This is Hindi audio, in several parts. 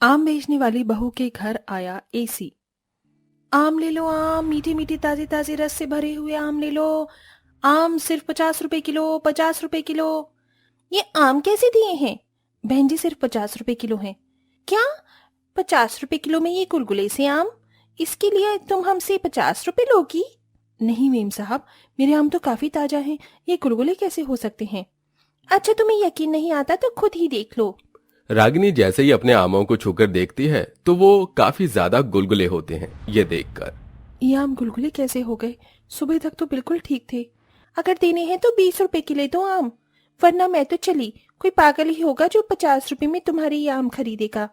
आम बेचने वाली बहू के घर आया एसी। आम ले लो आम, मीठी मीठी ताजे ताजे रस से भरे हुए आम ले लो। आम सिर्फ 50 रुपए किलो, 50 रुपए किलो। ये आम कैसे दिए हैं? बहन जी सिर्फ 50 रुपए किलो हैं। क्या? 50 रुपए किलो में ये गुलगुले से आम? इसके लिए तुम हमसे 50 रुपए लोगी? नहीं मेम साहब, मेरे आम तो काफी ताजा हैं, ये गुलगुले कैसे हो सकते हैं? अच्छा तुम्हें यकीन नहीं आता तो खुद ही देख लो। रागिनी जैसे ही अपने आमों को छूकर देखती है तो वो काफी ज्यादा गुलगुले होते हैं। ये देखकर ये आम गुलगुले कैसे हो गए? सुबह तक तो बिल्कुल ठीक थे। अगर देने हैं तो 20 रुपए के ले दो आम, वरना मैं तो चली। कोई पागल ही होगा जो 50 रुपए में तुम्हारे ये आम खरीदेगा।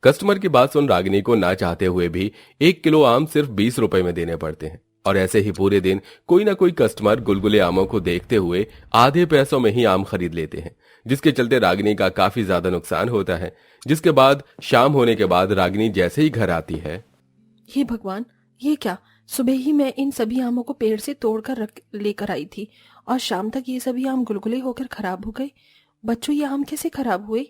कस्टमर की बात सुन रागिनी को ना चाहते हुए भी 1 किलो आम सिर्फ 20 रुपए में देने पड़ते हैं। और ऐसे ही पूरे दिन कोई ना कोई कस्टमर गुलगुले आमों को देखते हुए आधे पैसों में ही आम खरीद लेते हैं, जिसके चलते रागिनी का काफी ज्यादा नुकसान होता है। जिसके बाद शाम होने के बाद रागिनी जैसे ही घर आती है। हे भगवान, ये क्या? सुबह ही मैं इन सभी आमों को पेड़ से तोड़कर रख लेकर आई थी और शाम तक ये सभी आम गुलगुले होकर खराब हो गए। बच्चों, ये आम कैसे खराब हुए?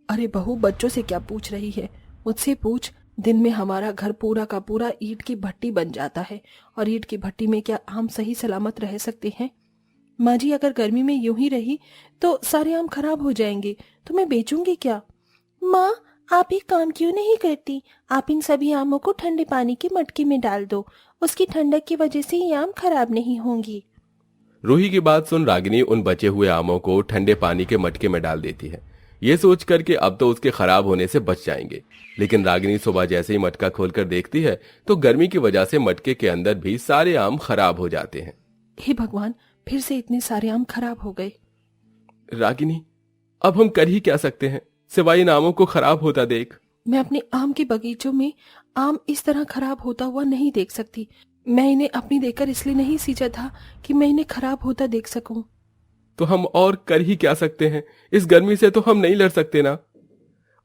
अरे बहू, बच्चों से क्या पूछ रही है? मुझसे पूछ। दिन में हमारा घर पूरा का पूरा ईंट की भट्टी बन जाता है, और ईंट की भट्टी में क्या आम सही सलामत रह सकते हैं? माँ जी, अगर गर्मी में यूं ही रही तो सारे आम खराब हो जाएंगे, तो मैं बेचूंगी क्या? माँ, आप एक काम क्यों नहीं करती? आप इन सभी आमों को ठंडे पानी के मटके में डाल दो, उसकी ठंडक की वजह से ये आम खराब नहीं होंगी। रूही की बात सुन रागिनी उन बचे हुए आमों को ठंडे पानी के मटके में डाल देती है, ये सोच कर कि अब तो उसके खराब होने से बच जाएंगे। लेकिन रागिनी सुबह जैसे ही मटका खोलकर देखती है तो गर्मी की वजह से मटके के अंदर भी सारे आम खराब हो जाते हैं। हे भगवान, फिर से इतने सारे आम खराब हो गए। रागिनी, अब हम कर ही क्या सकते हैं सिवाय इन आमों को खराब होता देख। मैं अपने आम के बगीचों में आम इस तरह खराब होता हुआ नहीं देख सकती। मैं इन्हें अपनी देखकर इसलिए नहीं सींचा था कि मैं इन्हें खराब होता देख सकूं। तो हम और कर ही क्या सकते हैं? इस गर्मी से तो हम नहीं लड़ सकते ना।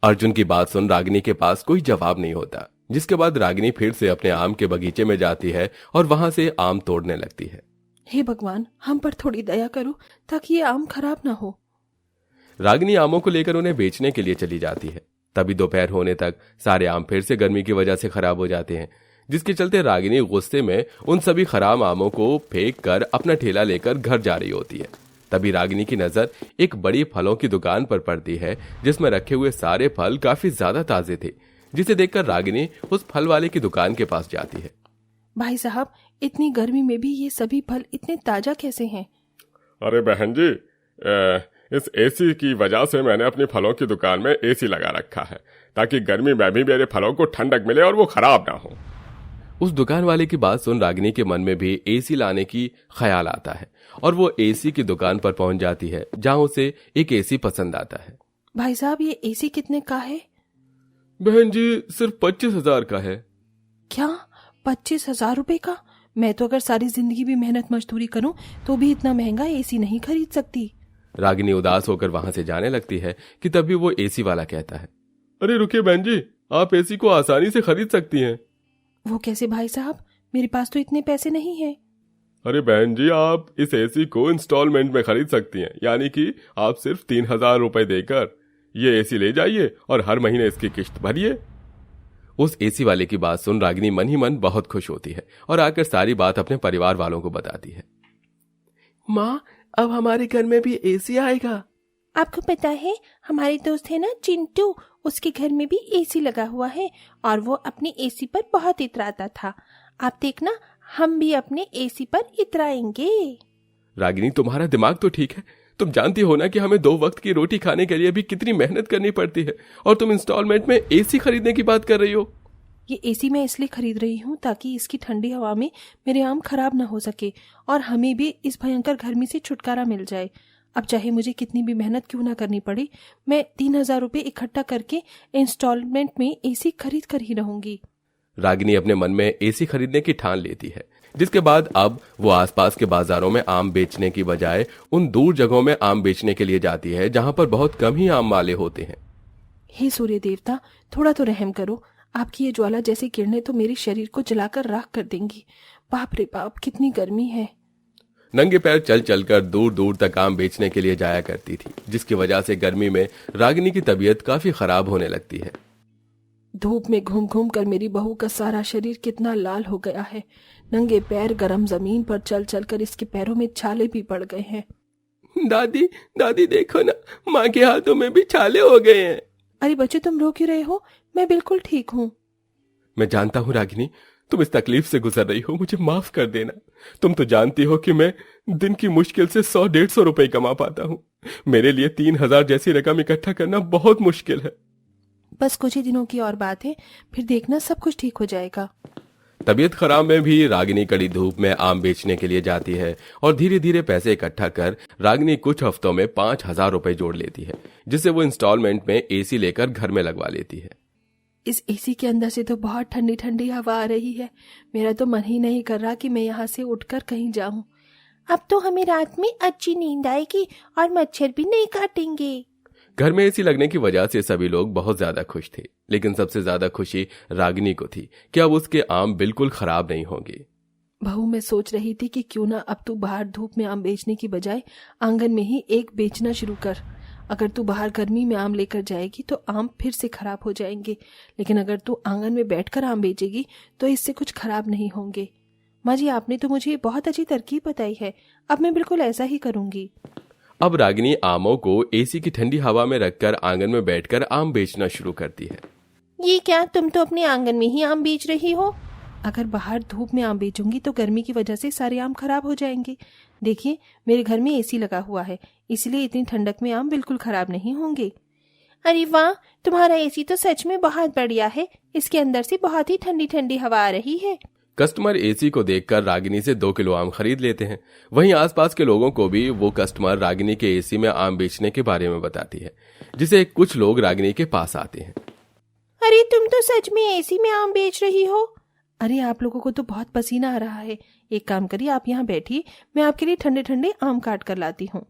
अर्जुन की बात सुन रागिनी के पास कोई जवाब नहीं होता, जिसके बाद रागिनी फिर से अपने आम के बगीचे में जाती है और वहां से आम तोड़ने लगती है। हे भगवान, हम पर थोड़ी दया करो ताकि ये आम खराब ना हो। रागिनी आमों को लेकर उन्हें बेचने के लिए चली जाती है। तभी दोपहर होने तक सारे आम फिर से गर्मी की वजह से खराब हो जाते हैं, जिसके चलते रागिनी गुस्से में उन सभी खराब आमों को फेंक कर अपना ठेला लेकर घर जा रही होती है। तभी रागिनी की नजर एक बड़ी फलों की दुकान पर पड़ती है, जिसमें रखे हुए सारे फल काफी ज्यादा ताजे थे, जिसे देखकर रागिनी उस फल वाले की दुकान के पास जाती है। भाई साहब, इतनी गर्मी में भी ये सभी फल इतने ताजा कैसे हैं? अरे बहन जी, इस एसी की वजह से मैंने अपनी फलों की दुकान में एसी लगा रखा है, ताकि गर्मी में भी मेरे फलों को ठंडक मिले और वो खराब ना हो। उस दुकान वाले की बात सुन रागिनी के मन में भी एसी लाने की ख्याल आता है और वो एसी की दुकान पर पहुंच जाती है, जहां उसे एक एसी पसंद आता है। भाई साहब, ये एसी कितने का है? बहन जी, सिर्फ 25,000 का है। क्या? 25,000 रुपए का? मैं तो अगर सारी जिंदगी भी मेहनत मजदूरी करूं तो भी इतना महंगा एसी नहीं खरीद सकती। रागिनी उदास होकर वहां से जाने लगती है कि तभी वो एसी वाला कहता है, अरे रुकिए बहन जी, आप एसी को आसानी से खरीद सकती हैं। वो कैसे भाई साहब? मेरे पास तो इतने पैसे नहीं हैं। अरे बहन जी, आप इस एसी को इंस्टॉलमेंट में खरीद सकती हैं, यानी कि आप सिर्फ 3,000 रुपए देकर ये एसी ले जाइए और हर महीने इसकी किश्त भरिए। उस एसी वाले की बात सुन रागिनी मन ही मन बहुत खुश होती है और आकर सारी बात अपने परिवार वालों को बताती है। माँ, अब हमारे घर में भी एसी आएगा। आपको पता है, हमारे दोस्त है ना चिंटू, उसके घर में भी एसी लगा हुआ है और वो अपने एसी पर बहुत इतराता था। आप देखना, हम भी अपने एसी पर इतराएंगे। रागिनी, तुम्हारा दिमाग तो ठीक है। तुम जानती हो ना कि हमें 2 वक्त की रोटी खाने के लिए भी कितनी मेहनत करनी पड़ती है, और तुम इंस्टॉलमेंट में एसी खरीदने की बात कर रही हो। ये एसी मैं इसलिए खरीद रही हूँ ताकि इसकी ठंडी हवा में मेरे आम खराब ना हो सके और हमें भी इस भयंकर गर्मी से छुटकारा मिल जाए। अब चाहे मुझे कितनी भी मेहनत क्यों ना करनी पड़े, मैं 3,000 रुपए इकट्ठा करके इंस्टॉलमेंट में एसी खरीद कर ही रहूंगी। रागिनी अपने मन में एसी खरीदने की ठान लेती है, जिसके बाद अब वो आसपास के बाजारों में आम बेचने की बजाय उन दूर जगहों में आम बेचने के लिए जाती है, जहां पर बहुत कम ही आम वाले होते हैं। हे सूर्य देवता, थोड़ा तो रहम करो। आपकी ये ज्वाला जैसी किरणें तो मेरे शरीर को जलाकर राख कर देंगी। बाप रे बाप, कितनी गर्मी है। नंगे पैर चल चलकर दूर दूर तक आम बेचने के लिए जाया करती थी, जिसकी वजह से गर्मी में रागिनी की तबीयत काफी खराब होने लगती है। धूप में घूम घूम कर मेरी बहू का सारा शरीर कितना लाल हो गया है। नंगे पैर गरम जमीन पर चल चल कर इसके पैरों में छाले भी पड़ गए हैं। दादी दादी देखो ना, माँ के हाथों में भी छाले हो गए हैं। अरे बच्चे, तुम रो क्यों रहे हो? मैं बिल्कुल ठीक हूँ। मैं जानता हूँ रागिनी, तुम इस तकलीफ से गुजर रही हो, मुझे माफ कर देना। तुम तो जानती हो कि मैं दिन की मुश्किल से 100-150 रुपए कमा पाता हूँ। मेरे लिए 3,000 जैसी रकम इकट्ठा करना बहुत मुश्किल है। बस कुछ ही दिनों की और बात है, फिर देखना सब कुछ ठीक हो जाएगा। तबीयत खराब में भी रागिनी कड़ी धूप में आम बेचने के लिए जाती है और धीरे धीरे पैसे इकट्ठा कर रागिनी कुछ हफ्तों में 5,000 रुपए जोड़ लेती है, जिसे वो इंस्टॉलमेंट में एसी लेकर घर में लगवा लेती है। इस एसी के अंदर से तो बहुत ठंडी ठंडी हवा आ रही है। मेरा तो मन ही नहीं कर रहा कि मैं यहाँ से उठकर कहीं जाऊं। अब तो हमें रात में अच्छी नींद आएगी और मच्छर भी नहीं काटेंगे। घर में एसी लगने की वजह से सभी लोग बहुत ज्यादा खुश थे, लेकिन सबसे ज्यादा खुशी रागिनी को थी कि अब उसके आम बिल्कुल खराब नहीं होंगे। बहू, मैं सोच रही थी कि क्यों ना अब तू बाहर धूप में आम बेचने की बजाय आंगन में ही एक बेचना शुरू कर। अगर तू बाहर गर्मी में आम लेकर जाएगी तो आम फिर से खराब हो जाएंगे, लेकिन अगर तू आंगन में बैठकर आम बेचेगी तो इससे कुछ खराब नहीं होंगे। माँ जी, आपने तो मुझे बहुत अच्छी तरकीब बताई है। अब मैं बिल्कुल ऐसा ही करूंगी। अब रागिनी आमों को एसी की ठंडी हवा में रखकर आंगन में बैठकर आम बेचना शुरू करती है। ये क्या, तुम तो अपने आंगन में ही आम बेच रही हो? अगर बाहर धूप में आम बेचूंगी तो गर्मी की वजह से सारे आम खराब हो जाएंगे। देखिए, मेरे घर में एसी लगा हुआ है, इसलिए इतनी ठंडक में आम बिल्कुल खराब नहीं होंगे। अरे वाह, तुम्हारा एसी तो सच में बहुत बढ़िया है। इसके अंदर से बहुत ही ठंडी ठंडी हवा आ रही है। कस्टमर एसी को देखकर रागिनी से 2 किलो आम खरीद लेते हैं। वहीं आसपास के लोगों को भी वो कस्टमर रागिनी के एसी में आम बेचने के बारे में बताती है, जिसे कुछ लोग रागिनी के पास आते हैं। अरे तुम तो सच में एसी में आम बेच रही हो? अरे आप लोगों को तो बहुत पसीना आ रहा है। एक काम करिए, आप यहाँ बैठिए, मैं आपके लिए ठंडे ठंडे आम काट कर लाती हूँ।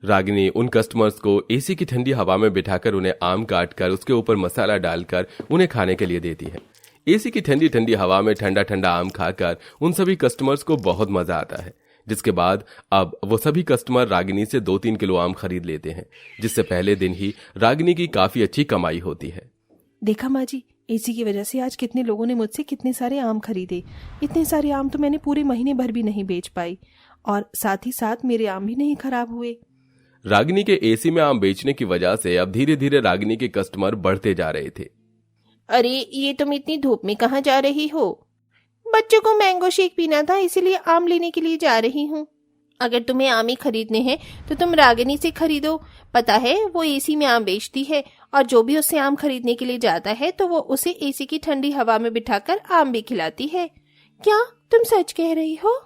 रागिनी उन कस्टमर्स को एसी की ठंडी हवा में बिठाकर उन्हें आम काट कर उसके ऊपर मसाला डालकर उन्हें खाने के लिए देती है। एसी की ठंडी ठंडी हवा में ठंडा ठंडा आम खाकर उन सभी कस्टमर्स को बहुत मजा आता है, जिसके बाद अब वो सभी कस्टमर रागिनी से 2-3 किलो आम खरीद लेते हैं, जिससे पहले दिन ही रागिनी की काफी अच्छी कमाई होती है। देखा माँ जी, एसी की वजह से आज कितने लोगों ने मुझसे कितने सारे आम खरीदे। इतने सारे आम तो मैंने पूरे महीने भर भी नहीं बेच पाई, और साथ ही साथ मेरे आम भी नहीं खराब हुए। रागिनी के एसी में आम बेचने की वजह से अब धीरे धीरे रागिनी के कस्टमर बढ़ते जा रहे थे। अरे ये तुम इतनी धूप में कहाँ जा रही हो? बच्चों को मैंगो शेक पीना था, इसीलिए आम लेने के लिए जा रही हूँ। अगर तुम्हें आम ही खरीदने हैं तो तुम रागिनी से खरीदो। पता है, वो एसी में आम बेचती है, और जो भी उससे आम खरीदने के लिए जाता है तो वो उसे एसी की ठंडी हवा में बिठाकर आम भी खिलाती है। क्या तुम सच कह रही हो?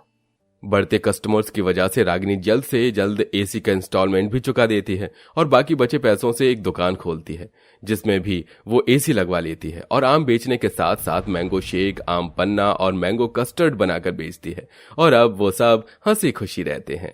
बढ़ते कस्टमर्स की वजह से रागिनी जल्द से जल्द एसी का इंस्टॉलमेंट भी चुका देती है और बाकी बचे पैसों से एक दुकान खोलती है, जिसमें भी वो एसी लगवा लेती है और आम बेचने के साथ साथ मैंगो शेक, आम पन्ना और मैंगो कस्टर्ड बनाकर बेचती है। और अब वो सब हंसी खुशी रहते हैं।